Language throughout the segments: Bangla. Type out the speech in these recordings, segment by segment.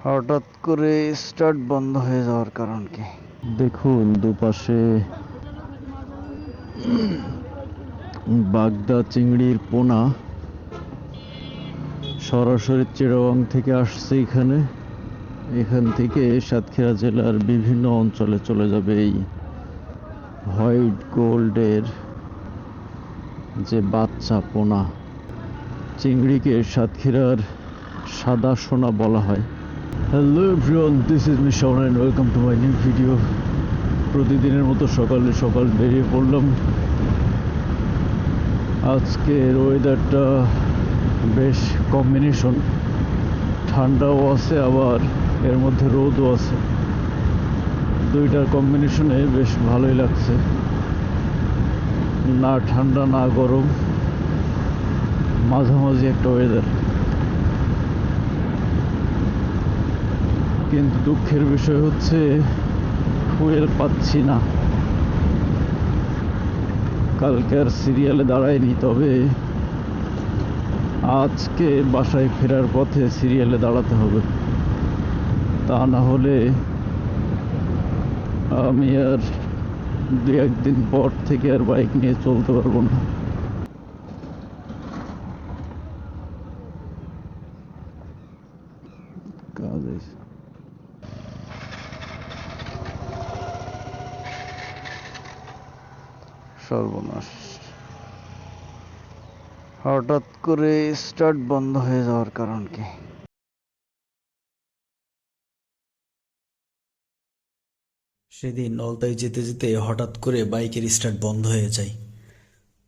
হঠাৎ করে স্টার্ট বন্ধ হয়ে যাওয়ার কারণ কি? দেখুন দুপাশে বাগদা চিংড়ির পোনা সরাসরি চিটাগং থেকে আসছে। এখান থেকে সাতক্ষীরা জেলার বিভিন্ন অঞ্চলে চলে যাবে এই হোয়াইট গোল্ডের যে বাচ্চা পোনা। চিংড়িকে সাতক্ষীরার সাদা সোনা বলা হয়। Hello everyone, this is me Shaon and welcome to my new video. প্রতিদিনের মতো সকাল বেরিয়ে পড়লাম। আজকের ওয়েদারটা বেশ কম্বিনেশন, ঠান্ডাও আছে আবার এর মধ্যে রোদও আছে। দুইটার কম্বিনেশনে বেশ ভালোই লাগছে, না ঠান্ডা না গরম, মাঝামাঝি একটা ওয়েদার। কিন্তু দুঃখের বিষয় হচ্ছে ফুয়েল পাচ্ছি না। কালকে আর সিরিয়ালে দাঁড়ায়নি, তবে আজকে বাসায় ফেরার পথে সিরিয়ালে দাঁড়াতে হবে। তা না হলে আমি আর দু একদিন পর থেকে আর বাইক নিয়ে চলতে পারবো না। সর্বনাশ, হঠাৎ করে স্টার্ট বন্ধ হয়ে যাওয়ার কারণ কি? সেদিন নলতায় যেতে যেতে হঠাৎ করে বাইকের স্টার্ট বন্ধ হয়ে যায়।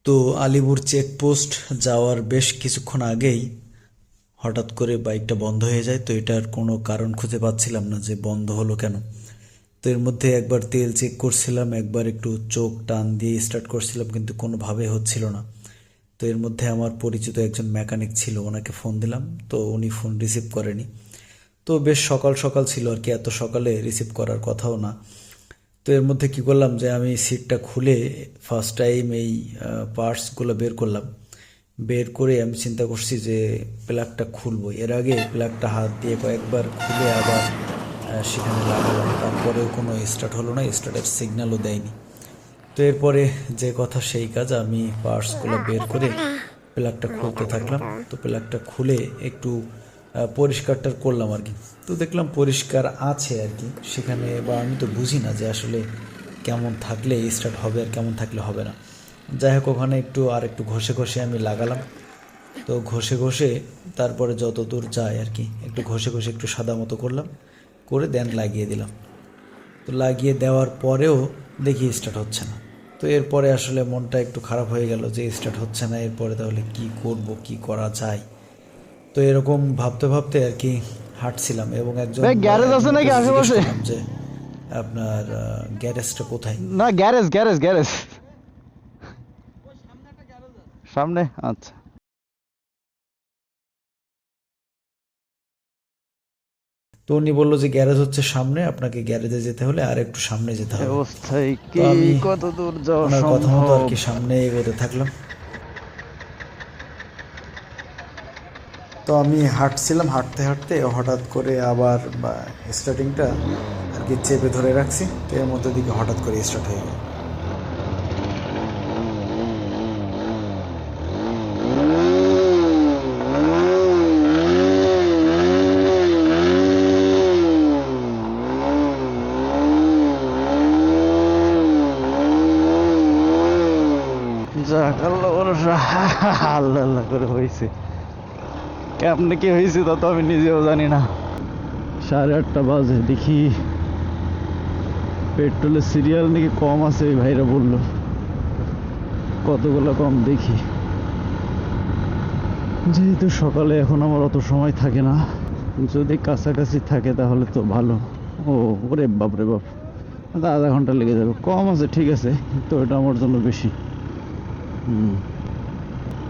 তো আলিপুর চেকপোস্ট যাওয়ার বেশ কিছুক্ষণ আগেই হঠাৎ করে বাইকটা বন্ধ হয়ে যায়। তো এটার কোনো কারণ খুঁজে পাচ্ছিলাম না যে বন্ধ হলো কেন। তো এর মধ্যে একবার তেল চেক করছিলাম, একবার একটু চোখ টান দিয়ে স্টার্ট করছিলাম, কিন্তু কোনোভাবে হচ্ছিল না। তো এর মধ্যে আমার পরিচিত একজন মেকানিক ছিল, ওনাকে ফোন দিলাম, তো উনি ফোন রিসিভ করেনি। তো বেশ সকাল সকাল ছিল আর কি, এত সকালে রিসিভ করার কথাও না। তো এর মধ্যে কি করলাম যে আমি সিটটা খুলে ফার্স্ট টাইম এই পার্টসগুলো বের করলাম। বের করে আমি চিন্তা করছি যে প্লাগটা খুলবো। এর আগে প্লাগটা হাত দিয়ে কয়েকবার খুলে আবার সেখানে লাগালাম, তারপরেও কোনো স্টার্ট হলো না, স্টার্টের সিগন্যালও দেয়নি। তো এরপরে যে কথা সেই কাজ, আমি পার্টসগুলো বের করে প্লাগটা খুলতে থাকলাম। তো প্লাগটা খুলে একটু পরিষ্কারটা করলাম আর কি। তো দেখলাম পরিষ্কার আছে আর কি সেখানে, বা আমি তো বুঝি না যে আসলে কেমন থাকলে স্টার্ট হবে আর কেমন থাকলে হবে না। যাই হোক, ওখানে একটু ঘষে ঘষে আমি লাগালাম। তো ঘষে ঘষে তারপরে যত দূর যায় আর কি, একটু ঘষে ঘষে একটু সাদা মতো করলাম, করে দেন লাগিয়ে দিলাম। তো লাগিয়ে দেওয়ার পরেও দেখি স্টার্ট হচ্ছে না। তো এরপরে আসলে মনটা একটু খারাপ হয়ে গেল যে স্টার্ট হচ্ছে না, এরপরে তাহলে কি করব, কি করা যায়। তো এরকম ভাবতে ভাবতে আর কি হাঁটছিলাম, এবং একজন গ্যারেজ আছে নাকি আশেপাশে? যে আপনার গ্যারেজটা কোথায়? না, গ্যারেজ সামনে। আচ্ছা, তো উনি বললো যে গ্যারেজ হচ্ছে সামনে, আপনাকে গ্যারেজে যেতে হলে আর একটু সামনে যেতে হবে। অবস্থায় তো কি আমি কত দূর যাওয়া ওনার কথা মতো আর সম্ভব? কি সামনে এগোতে থাকলাম। তো আমি হাঁটছিলাম, হাঁটতে হাঁটতে হঠাৎ করে আবার স্টার্টিংটা আর কি চেপে ধরে রাখছি। তো এর মধ্যে দিকে হঠাৎ করে স্টার্ট হয়ে গেল। যাক, আল্লাহ ভরসা। আল্লাহ আল্লাহ করে হয়েছে। কেমনে কি হয়েছে তা তো আমি নিজেও জানি না। 8:30 বাজে, দেখি পেট্রোলের সিরিয়াল নাকি কম আছে, ওই ভাইরা বললো। কতগুলো কম দেখি। যেহেতু সকালে এখন আমার অত সময় থাকে না, যদি কাছাকাছি থাকে তাহলে তো ভালো। ও ওরে বাপ রে বাপ, আধা ঘন্টা লেগে যাবে। কম আছে ঠিক আছে, তো এটা আমার জন্য বেশি।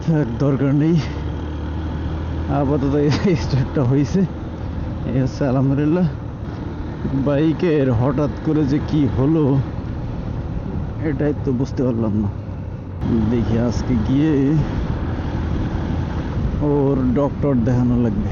থাক, দরকার নেই। আপাতত স্টার্টটা হয়েছে, এই হচ্ছে আলহামদুলিল্লাহ। বাইকের হঠাৎ করে যে কি হলো এটাই তো বুঝতে পারলাম না। দেখি আজকে গিয়ে ওর ডক্টর দেখানো লাগবে।